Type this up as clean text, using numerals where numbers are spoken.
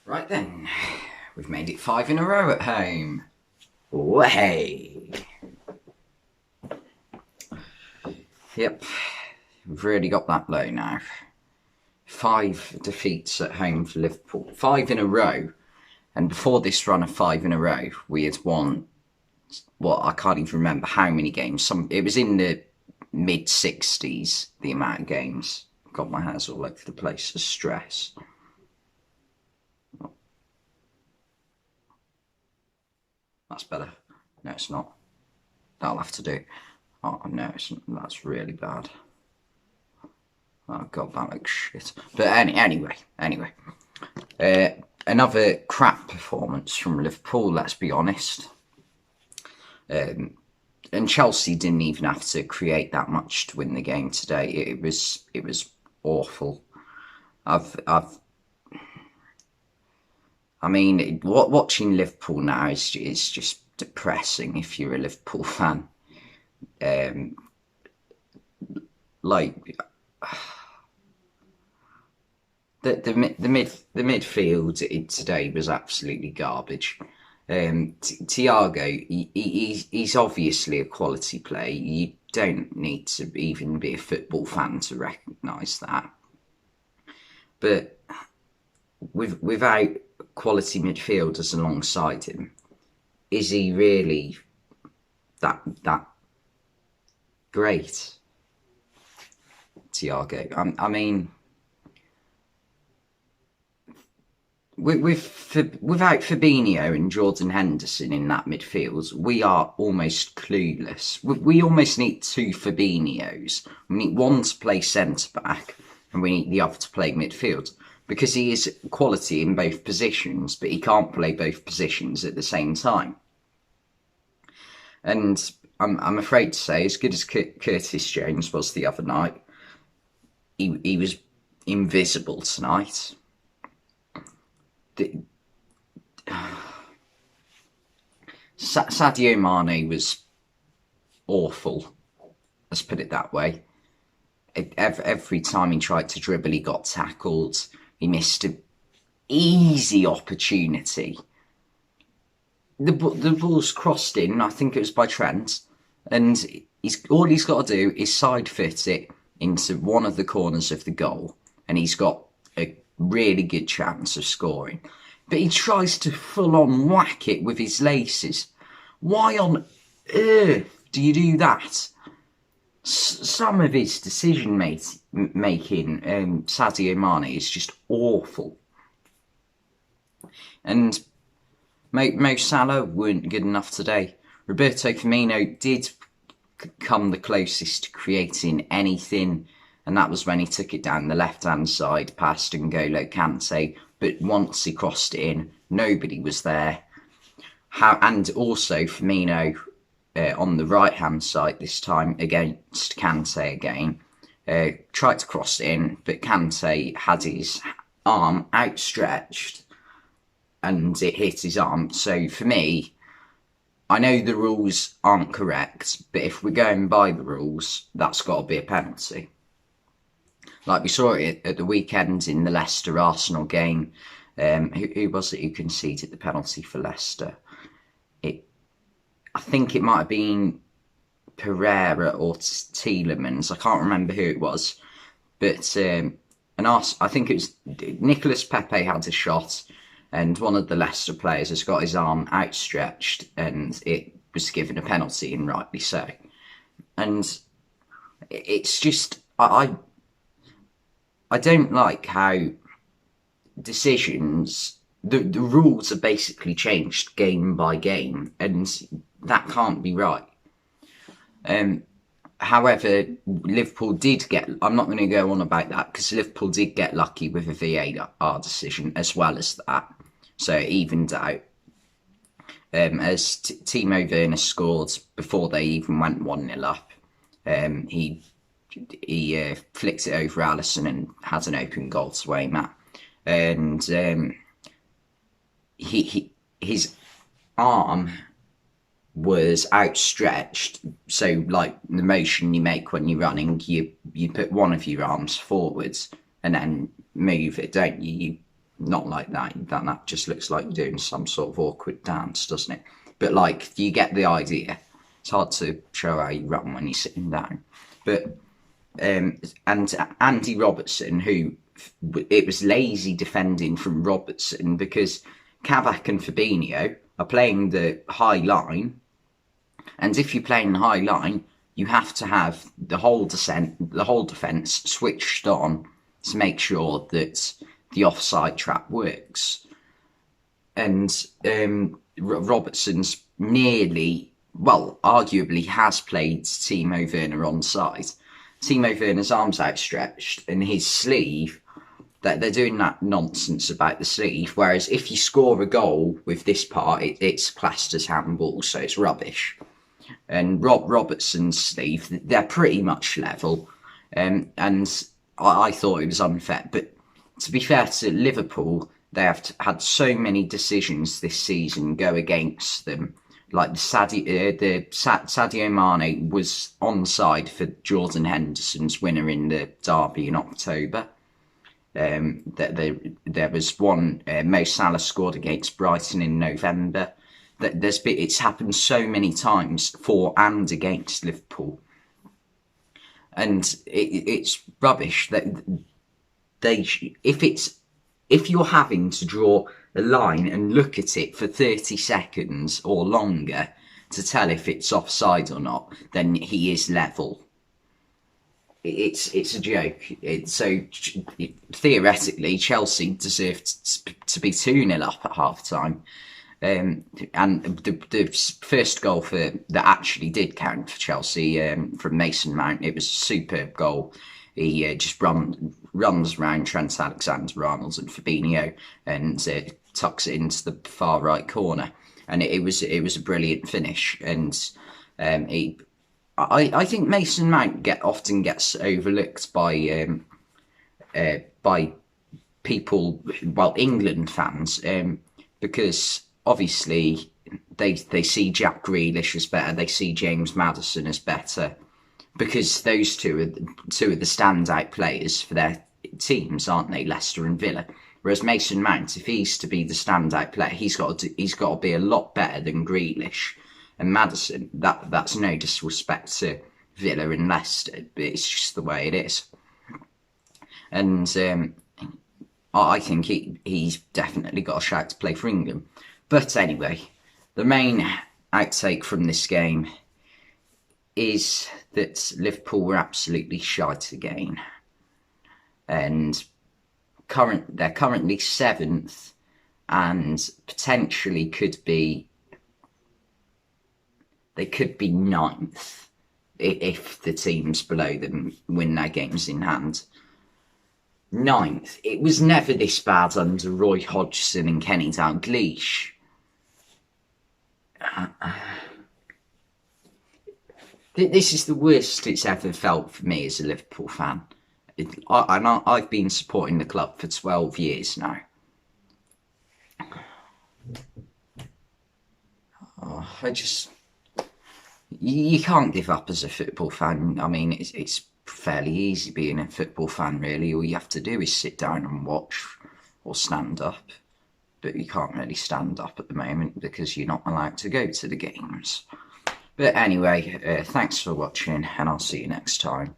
Right then, we've made it 5 in a row at home. Way. Yep, we've really got that low now. 5 defeats at home for Liverpool. 5 in a row. And before this run of 5 in a row, we had won, I can't even remember how many games. It was in the mid-60s, the amount of games. Got my hands all over the place of stress. That's better. No, it's not. That'll have to do. Oh, no, that's really bad. Oh, God, that looks shit. But anyway. Another crap performance from Liverpool, let's be honest. And Chelsea didn't even have to create that much to win the game today. It was awful. Watching Liverpool now is just depressing if you're a Liverpool fan. The midfield today was absolutely garbage. Thiago, he's obviously a quality player. You don't need to even be a football fan to recognise that. But without quality midfielders alongside him, is he really that great? Thiago. Without Fabinho and Jordan Henderson in that midfield, we are almost clueless. We almost need 2 Fabinhos. We need one to play centre-back and we need the other to play midfield. Because he is quality in both positions, but he can't play both positions at the same time. And I'm afraid to say, as good as Curtis Jones was the other night, he was invisible tonight. Sadio Mane was awful. Let's put it that way. Every time he tried to dribble, he got tackled. He missed an easy opportunity. The ball's crossed in, I think it was by Trent, and all he's got to do is side foot it into one of the corners of the goal, and he's got a really good chance of scoring. But he tries to full on whack it with his laces. Why on earth do you do that? Some of his decision making, Sadio Mane, is just awful. And Mo Salah weren't good enough today. Roberto Firmino did come the closest to creating anything, and that was when he took it down the left-hand side past N'Golo Kante. But once he crossed it in, nobody was there. And also Firmino on the right-hand side this time against Kante again. Tried to cross it in, but Kante had his arm outstretched and it hit his arm. So for me, I know the rules aren't correct, but if we're going by the rules, that's got to be a penalty. Like we saw it at the weekend in the Leicester-Arsenal game. Who was it who conceded the penalty for Leicester? I think it might have been Pereira or Tielemans. I can't remember who it was. But I think it was Nicolas Pepe had a shot, and one of the Leicester players has got his arm outstretched, and it was given a penalty, and rightly so. And it's just I don't like how decisions, the rules are basically changed game by game, and that can't be right. However, Liverpool did get, I'm not going to go on about that, because Liverpool did get lucky with a VAR decision as well as that. So it evened out. As Timo Werner scored before they even went 1-0 up. He flicked it over Alisson and had an open goal to aim at. And his arm was outstretched, so like the motion you make when you're running, you put one of your arms forwards and then move it, don't you? not like that. That just looks like you're doing some sort of awkward dance, doesn't it? But like, you get the idea. It's hard to show how you run when you're sitting down. But and Andy Robertson, who it was lazy defending from Robertson because Kabak and Fabinho are playing the high line, and if you're playing the high line, you have to have the whole defence switched on to make sure that the offside trap works. And Robertson's arguably has played Timo Werner onside. Timo Werner's arms outstretched and his sleeve, that they're doing that nonsense about the sleeve, whereas if you score a goal with this part, it's classed as handball, so it's rubbish. And Robertson's sleeve, they're pretty much level, and I thought it was unfair. But to be fair to Liverpool, they have had so many decisions this season go against them. Like Sadio Mane was onside for Jordan Henderson's winner in the derby in October. There was one, Mo Salah scored against Brighton in November. It's happened so many times for and against Liverpool, and it's rubbish that if you're having to draw a line and look at it for 30 seconds or longer to tell if it's offside or not, then he is level. It's a joke. So theoretically, Chelsea deserved to be 2-0 up at half time. And the first goal that actually did count for Chelsea, from Mason Mount, it was a superb goal. He just runs around Trent Alexander-Arnold and Fabinho and tucks it into the far right corner, and it was a brilliant finish. And I think Mason Mount often gets overlooked by people, England fans, because obviously they see Jack Grealish as better, they see James Maddison as better, because those two are the standout players for their teams, aren't they? Leicester and Villa. Whereas Mason Mount, if he's to be the standout player, he's got to be a lot better than Grealish and Maddison. That's no disrespect to Villa and Leicester, but it's just the way it is. And I think he's definitely got a shout to play for England. But anyway, the main outtake from this game is that Liverpool were absolutely shite again. And they're currently 7th and potentially could be 9th if the teams below them win their games in hand. 9th. It was never this bad under Roy Hodgson and Kenny Dalglish. This is the worst it's ever felt for me as a Liverpool fan. I've been supporting the club for 12 years now. You can't give up as a football fan. I mean, it's fairly easy being a football fan, really. All you have to do is sit down and watch or stand up. But you can't really stand up at the moment because you're not allowed to go to the games. But anyway, thanks for watching, and I'll see you next time.